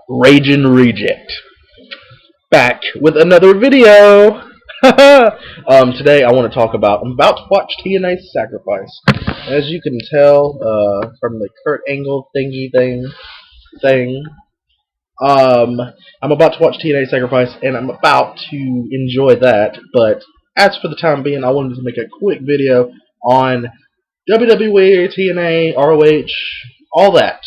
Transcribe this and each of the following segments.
Raging Reject, back with another video. Today I want to talk about. I'm about to watch TNA Sacrifice. As you can tell from the Kurt Angle thingy thing, um, I'm about to watch TNA Sacrifice, and I'm about to enjoy that. But as for the time being, I wanted to make a quick video on WWE, TNA, ROH, all that.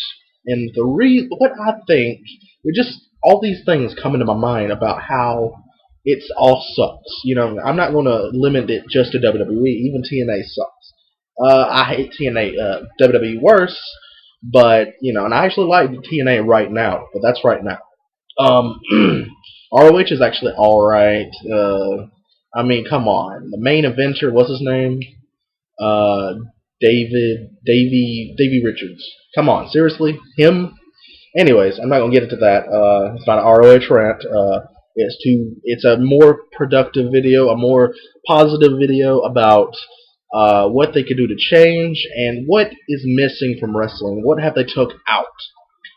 And what I think, it just all these things come into my mind about how it's all sucks. You know, I'm not going to limit it just to WWE. Even TNA sucks. I hate TNA, WWE worse, but and I actually like TNA right now, but that's right now. Um, ROH is actually all right. I mean, come on, the main eventer, what's his name? Uh, Davey Richards. Come on, seriously, him. Anyways, I'm not gonna get into that. It's not an ROH rant. It's a more productive video, a more positive video about what they could do to change and what is missing from wrestling. What have they took out?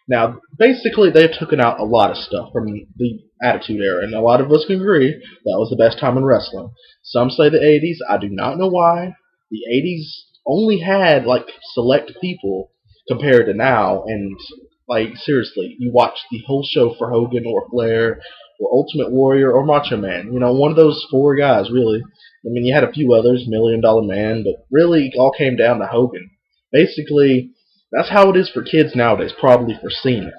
Now, basically, they've taken out a lot of stuff from the Attitude Era, and a lot of us can agree that was the best time in wrestling. Some say the 80s. I do not know why. The 80s only had, like, select people compared to now, and, like, seriously, you watch the whole show for Hogan or Flair or Ultimate Warrior or Macho Man. You know, one of those four guys, really. I mean, you had a few others, Million Dollar Man, but really it all came down to Hogan. Basically, that's how it is for kids nowadays, probably for Cena.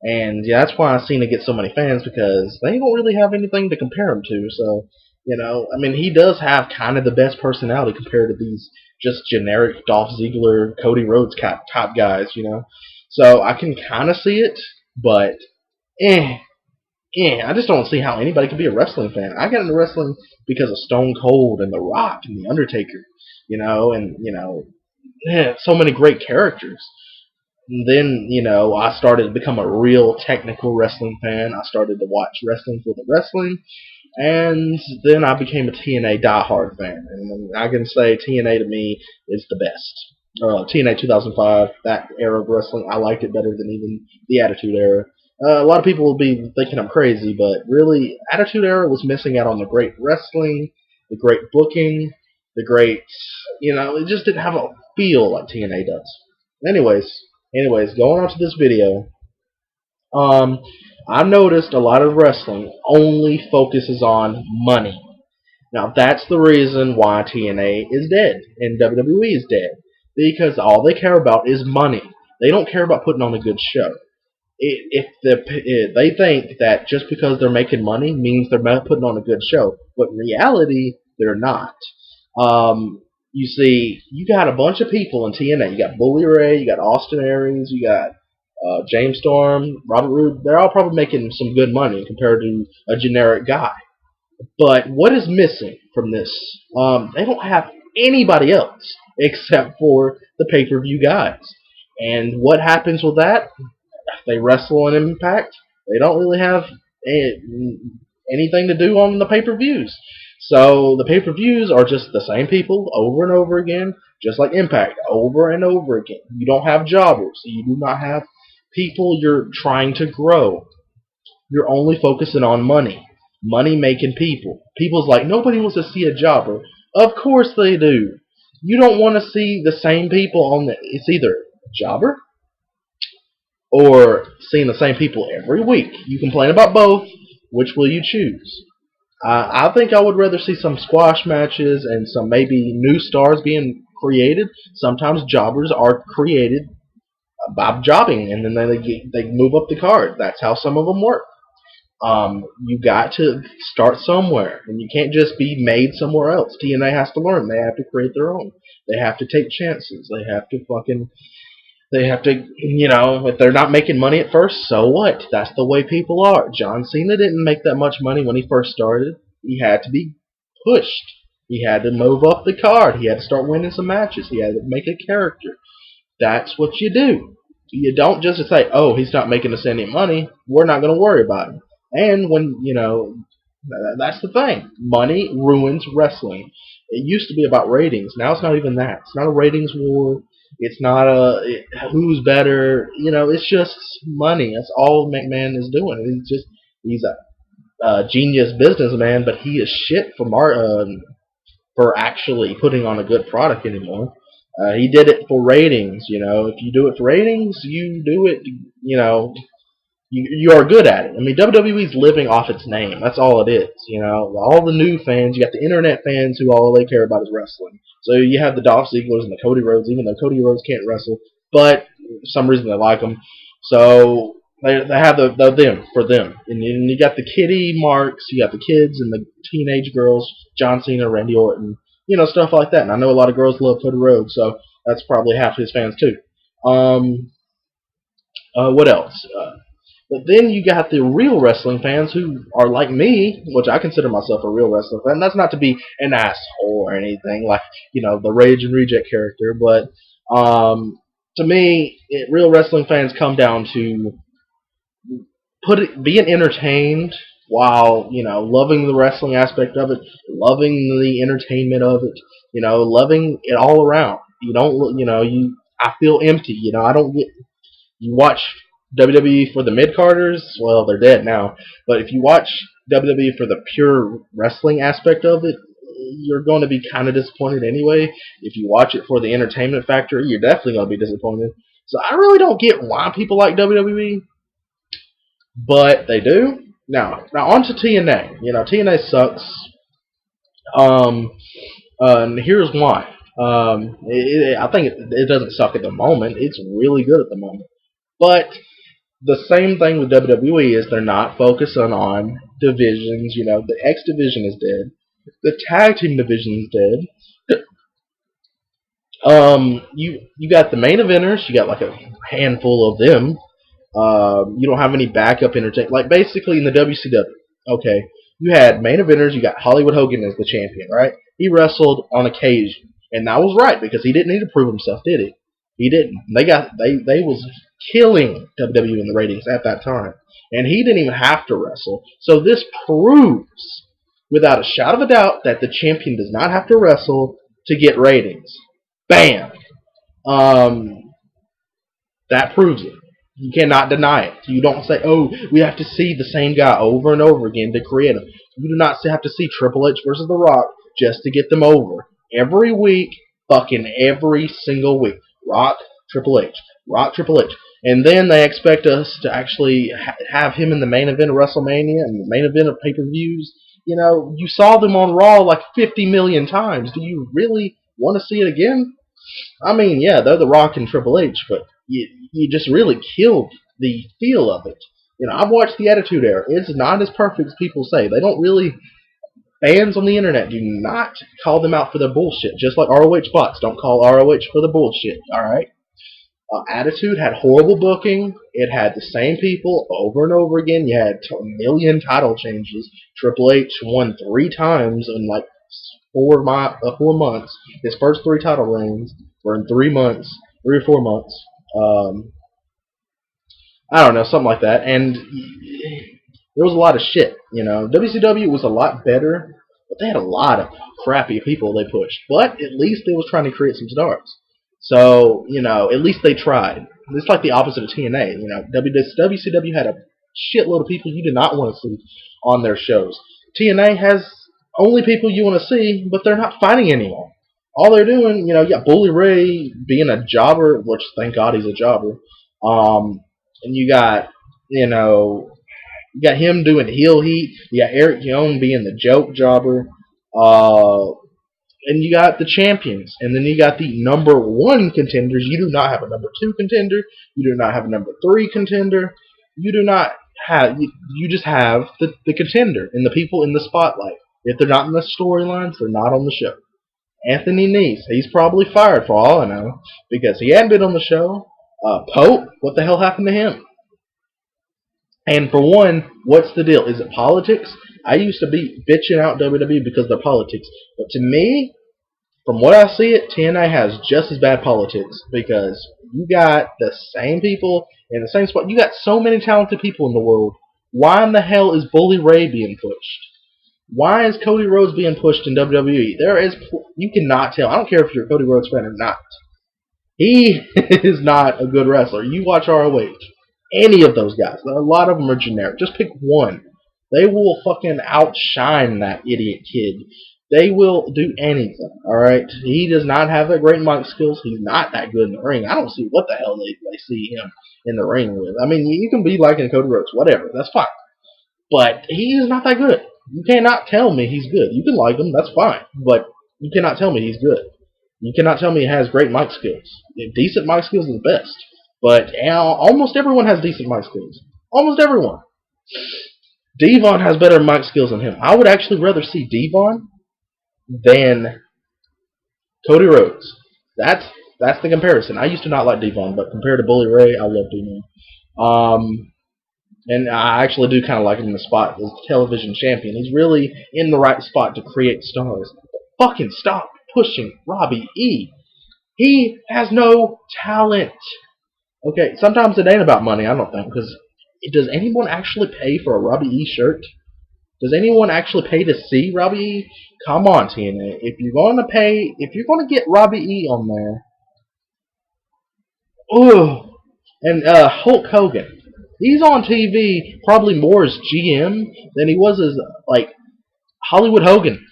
And yeah, that's why Cena gets so many fans, because they don't really have anything to compare him to. So, I mean, he does have kind of the best personality compared to these just generic Dolph Ziggler, Cody Rhodes type guys. So I can kind of see it, but I just don't see how anybody can be a wrestling fan. I got into wrestling because of Stone Cold and The Rock and The Undertaker, so many great characters. And then, I started to become a real technical wrestling fan. I started to watch wrestling for the wrestling. And then I became a TNA diehard fan. And I can say TNA to me is the best. TNA 2005, that era of wrestling, I liked it better than even the Attitude Era. A lot of people will be thinking I'm crazy, but really, Attitude Era was missing out on the great wrestling, the great booking, the great, it just didn't have a feel like TNA does. Anyways, going on to this video, I've noticed a lot of wrestling only focuses on money. Now, that's the reason why TNA is dead and WWE is dead, because all they care about is money. They don't care about putting on a good show. If they think that just because they're making money means they're putting on a good show, but in reality, they're not. You see, you got a bunch of people in TNA. You got Bully Ray, you got Austin Aries, you got James Storm, Robert Roode. They're all probably making some good money compared to a generic guy. But what is missing from this? They don't have anybody else except for the pay-per-view guys. And what happens with that? They wrestle on Impact. They don't really have anything to do on the pay-per-views. So the pay-per-views are just the same people over and over again, just like Impact, over and over again. You don't have jobbers. You do not have people you're trying to grow. You're only focusing on money. Money-making people. People's like, nobody wants to see a jobber. Of course they do. You don't want to see the same people on it's either a jobber or seeing the same people every week. You complain about both. Which will you choose? I think I would rather see some squash matches and some maybe new stars being created. Sometimes jobbers are created by jobbing, and then they move up the card. That's how some of them work. You got to start somewhere, and you can't just be made somewhere else. TNA has to learn. They have to create their own. They have to take chances. They have to, if they're not making money at first, so what? That's the way people are. John Cena didn't make that much money when he first started. He had to be pushed. He had to move up the card. He had to start winning some matches. He had to make a character. That's what you do. You don't just say, oh, he's not making us any money, we're not going to worry about him. And that's the thing. Money ruins wrestling. It used to be about ratings. Now it's not even that. It's not a ratings war. It's not who's better. It's just money. That's all McMahon is doing. He's a genius businessman, but he is shit for actually putting on a good product anymore. He did it for ratings. If you do it for ratings, you do it. You are good at it. I mean, WWE's living off its name. That's all it is. All the new fans, you got the internet fans who all they care about is wrestling. So you have the Dolph Ziglers and the Cody Rhodes, even though Cody Rhodes can't wrestle, but for some reason they like him. So they have the them for them, and you got the kiddie marks, you got the kids and the teenage girls, John Cena, Randy Orton, stuff like that. And I know a lot of girls love Cody Rhodes, so that's probably half his fans too. What else? But then you got the real wrestling fans who are like me, which I consider myself a real wrestling fan. That's not to be an asshole or anything like the Rage and Reject character, but to me, real wrestling fans come down to being entertained while loving the wrestling aspect of it, loving the entertainment of it, loving it all around. You don't I feel empty. I don't get. You watch WWE for the mid carders, well, they're dead now. But if you watch WWE for the pure wrestling aspect of it, you're going to be kind of disappointed anyway. If you watch it for the entertainment factor, you're definitely going to be disappointed. So I really don't get why people like WWE, but they do. Now on to TNA. TNA sucks. And here's why. I think it doesn't suck at the moment. It's really good at the moment. But the same thing with WWE is they're not focusing on divisions. The X division is dead. The tag team division is dead. You got the main eventers. You got like a handful of them. You don't have any backup entertainment. Like basically in the WCW, okay, you had main eventers. You got Hollywood Hogan as the champion, right? He wrestled on occasion, and that was right because he didn't need to prove himself, did he? He didn't. They was killing WWE in the ratings at that time, and he didn't even have to wrestle. So this proves, without a shadow of a doubt, that the champion does not have to wrestle to get ratings. Bam. Um, that proves it. You cannot deny it. You don't say, "Oh, we have to see the same guy over and over again to create him." You do not have to see Triple H versus The Rock just to get them over. Every week, fucking every single week. Rock, Triple H. Rock, Triple H. And then they expect us to actually have him in the main event of WrestleMania and the main event of pay-per-views. You saw them on Raw like 50 million times. Do you really want to see it again? I mean, yeah, they're The Rock and Triple H, but you just really killed the feel of it. I've watched the Attitude Era. It's not as perfect as people say. They don't really. Fans on the internet do not call them out for their bullshit. Just like ROH Box don't call ROH for the bullshit. All right. Attitude had horrible booking. It had the same people over and over again. You had a million title changes. Triple H won 3 times in like 4 months. His first 3 title reigns were in 3 months, 3 or 4 months. I don't know, something like that. And there was a lot of shit. WCW was a lot better, but they had a lot of crappy people they pushed. But at least they was trying to create some stars. So, at least they tried. It's like the opposite of TNA. WCW had a shitload of people you did not want to see on their shows. TNA has only people you want to see, but they're not fighting anyone. All they're doing, you got Bully Ray being a jobber, which thank God he's a jobber. And you got him doing heel heat. You got Eric Young being the joke jobber. And you got the champions. And then you got the number 1 contenders. You do not have a number 2 contender. You do not have a number 3 contender. You do not have. You just have the contender and the people in the spotlight. If they're not in the storylines, they're not on the show. Anthony Nese, he's probably fired for all I know because he hadn't been on the show. Pope, what the hell happened to him? And for one, what's the deal? Is it politics? I used to be bitching out WWE because of their politics. But to me, from what I see it, TNA has just as bad politics because you got the same people in the same spot. You got so many talented people in the world. Why in the hell is Bully Ray being pushed? Why is Cody Rhodes being pushed in WWE? You cannot tell. I don't care if you're a Cody Rhodes fan or not. He is not a good wrestler. You watch ROH, any of those guys. A lot of them are generic. Just pick one. They will fucking outshine that idiot kid. They will do anything. All right. He does not have that great mic skills. He's not that good in the ring. I don't see what the hell they see him in the ring with. I mean, you can be like in Cody Rhodes, whatever. That's fine. But he is not that good. You cannot tell me he's good. You can like him. That's fine. But you cannot tell me he's good. You cannot tell me he has great mic skills. Decent mic skills is the best. But almost everyone has decent mic skills. Almost everyone. Devon has better mic skills than him. I would actually rather see Devon than Cody Rhodes. That's the comparison. I used to not like Devon, but compared to Bully Ray, I love Devon. And I actually do kind of like him in the spot as television champion. He's really in the right spot to create stars. Fucking stop pushing Robbie E. He has no talent. Okay, sometimes it ain't about money, I don't think, because does anyone actually pay for a Robbie E shirt? Does anyone actually pay to see Robbie E? Come on, TNA. If you're going to get Robbie E on there, ooh, and Hulk Hogan. He's on TV probably more as GM than he was as like Hollywood Hogan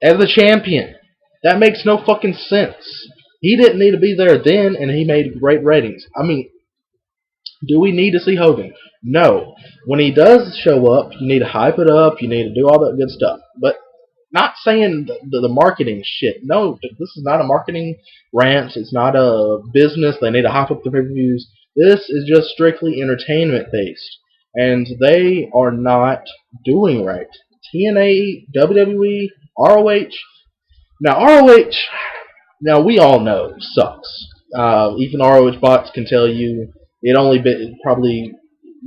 as the champion. That makes no fucking sense. He didn't need to be there then, and he made great ratings. I mean, do we need to see Hogan? No. When he does show up, you need to hype it up. You need to do all that good stuff. But not saying the marketing shit. No, this is not a marketing rant. It's not a business. They need to hype up the pay-per-views. This is just strictly entertainment based. And they are not doing right. TNA, WWE, ROH. Now, ROH, now we all know, sucks. Even ROH bots can tell you it only probably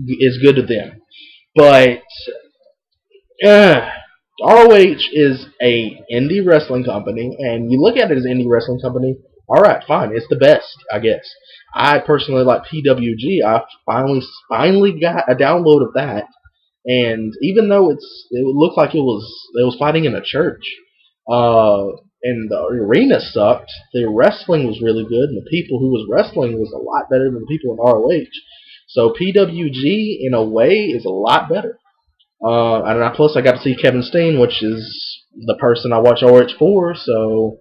is good to them. But ROH is a indie wrestling company, and you look at it as an indie wrestling company. All right, fine, it's the best, I guess. I personally like PWG. I finally got a download of that, and even though it looked like it was fighting in a church, and the arena sucked, the wrestling was really good, and the people who was wrestling was a lot better than the people in ROH. So PWG, in a way, is a lot better. And plus, I got to see Kevin Steen, which is the person I watch ROH for, so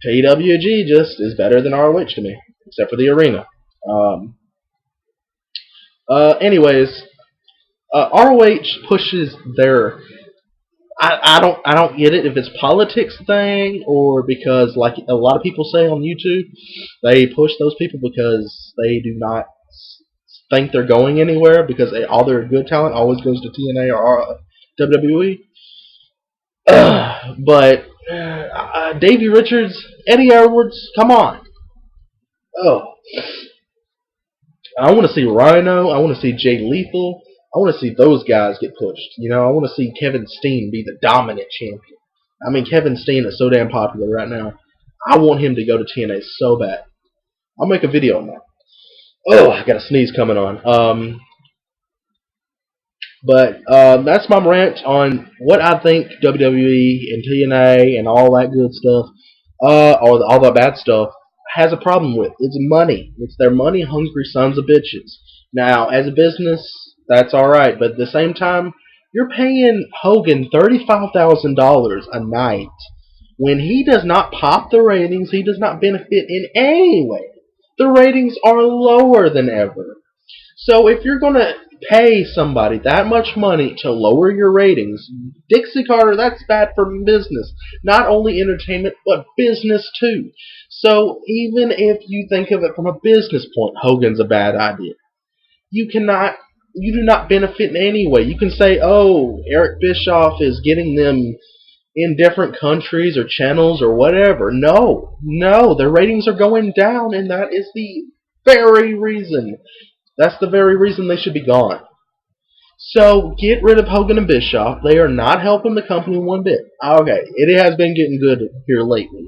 PWG just is better than ROH to me, except for the arena. Anyways, ROH pushes their. I don't get it if it's politics thing or because, like a lot of people say on YouTube, they push those people because they do not think they're going anywhere because all their good talent always goes to TNA or WWE. But Davey Richards, Eddie Edwards, come on. Oh, I want to see Rhino. I want to see Jay Lethal. I want to see those guys get pushed. You know, I want to see Kevin Steen be the dominant champion. I mean, Kevin Steen is so damn popular right now. I want him to go to TNA so bad. I'll make a video on that. Oh, I got a sneeze coming on. But that's my rant on what I think WWE and TNA and all that good stuff, or all the bad stuff, has a problem with. It's money. It's their money-hungry sons of bitches. Now, as a business, that's all right, but at the same time, you're paying Hogan $35,000 a night when he does not pop the ratings. He does not benefit in any way. The ratings are lower than ever. So if you're going to pay somebody that much money to lower your ratings, Dixie Carter, that's bad for business. Not only entertainment, but business too. So even if you think of it from a business point, Hogan's a bad idea. You do not benefit in any way. You can say, oh, Eric Bischoff is getting them in different countries or channels or whatever. No, their ratings are going down, and that is the very reason. That's the very reason they should be gone. So get rid of Hogan and Bischoff. They are not helping the company one bit. Okay, it has been getting good here lately.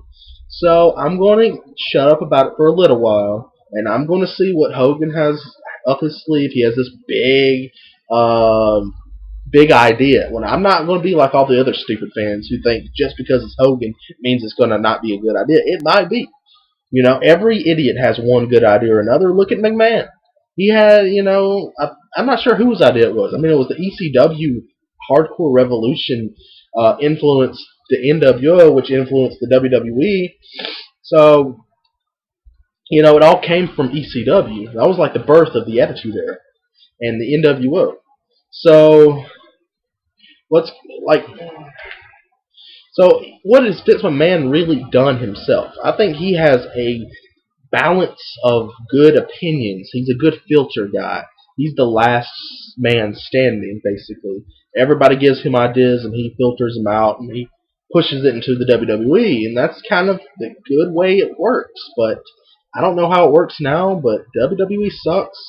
So I'm going to shut up about it for a little while, and I'm going to see what Hogan has up his sleeve. He has this big idea. When I'm not going to be like all the other stupid fans who think just because it's Hogan means it's going to not be a good idea. It might be. You know, every idiot has one good idea or another. Look at McMahon. He had, I'm not sure whose idea it was. I mean, it was the ECW Hardcore Revolution influenced the NWO, which influenced the WWE. So, it all came from ECW. That was like the birth of the Attitude Era and the NWO. So, let's, like, so what has Vince McMahon really done himself? I think he has a balance of good opinions. He's a good filter guy. He's the last man standing, basically. Everybody gives him ideas, and he filters them out, and he pushes it into the WWE, and that's kind of the good way it works. But I don't know how it works now, but WWE sucks.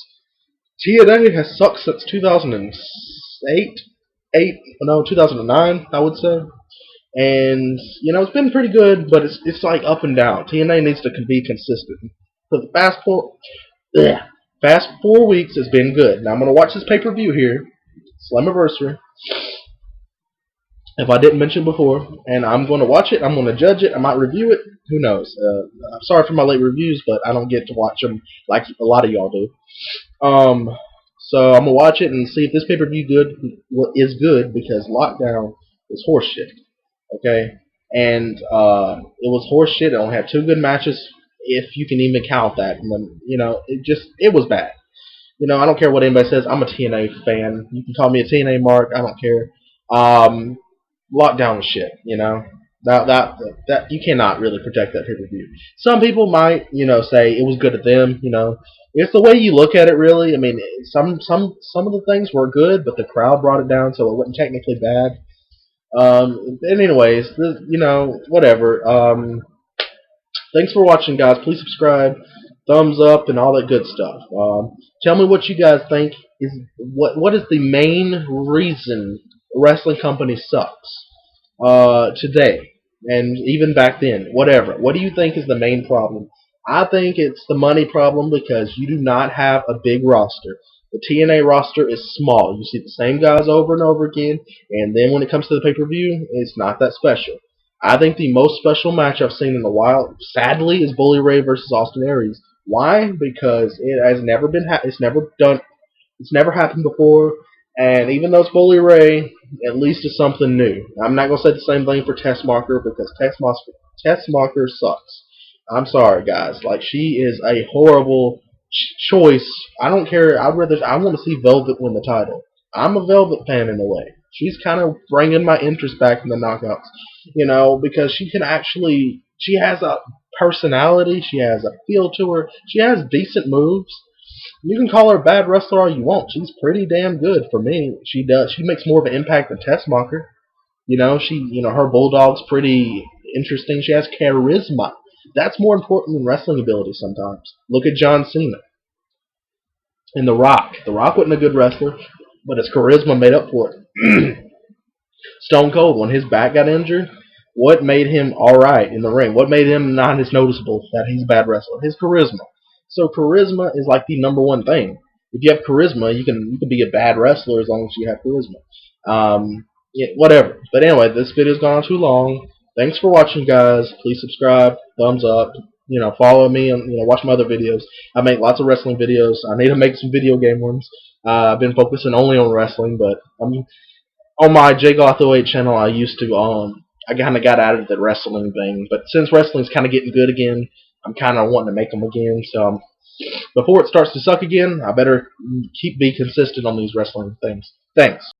TNA has sucked since 2009, I would say. And it's been pretty good, but it's like up and down. TNA needs to be consistent. For the past 4 weeks, it's been good. Now I'm gonna watch this pay-per-view here, Slammiversary. If I didn't mention before, and I'm gonna watch it. I'm gonna judge it. I might review it. Who knows? I'm sorry for my late reviews, but I don't get to watch them like a lot of y'all do. So I'm gonna watch it and see if this pay-per-view is good because Lockdown is horseshit. Okay, and it was horseshit. It only had 2 good matches, if you can even count that. And then, it was bad. I don't care what anybody says. I'm a TNA fan. You can call me a TNA mark. I don't care. Lockdown was shit. That you cannot really protect that pay-per-view. Some people might, say it was good at them. It's the way you look at it, really. I mean, some of the things were good, but the crowd brought it down, so it wasn't technically bad. And anyways, whatever. Thanks for watching, guys. Please subscribe, thumbs up, and all that good stuff. Tell me what you guys think is what is the main reason a wrestling company sucks today, and even back then. Whatever. What do you think is the main problem? I think it's the money problem because you do not have a big roster. The TNA roster is small. You see the same guys over and over again, and then when it comes to the pay-per-view, it's not that special. I think the most special match I've seen in a while, sadly, is Bully Ray versus Austin Aries. Why? Because it has never been. It's never done. It's never happened before. And even though it's Bully Ray, at least it's something new. I'm not gonna say the same thing for Tessmacher because Tessmacher sucks. I'm sorry, guys. Like, she is a horrible choice. I don't care. I want to see Velvet win the title. I'm a Velvet fan in a way. She's kind of bringing my interest back in the knockouts, because she has a personality. She has a feel to her. She has decent moves. You can call her a bad wrestler all you want. She's pretty damn good for me. She makes more of an impact than Tessmacher. Her bulldog's pretty interesting. She has charisma. That's more important than wrestling ability sometimes. Look at John Cena and The Rock. The Rock wasn't a good wrestler, but his charisma made up for it. Stone Cold, when his back got injured, what made him alright in the ring? What made him not as noticeable that he's a bad wrestler? His charisma. So charisma is like the number one thing. If you have charisma, you can be a bad wrestler as long as you have charisma. Whatever. But anyway, this video's gone on too long. Thanks for watching, guys. Please subscribe, thumbs up. Follow me and watch my other videos. I make lots of wrestling videos. I need to make some video game ones. I've been focusing only on wrestling, but on my JGoth08 channel, I used to I kind of got out of the wrestling thing, but since wrestling's kind of getting good again, I'm kind of wanting to make them again. So before it starts to suck again, I better be consistent on these wrestling things. Thanks.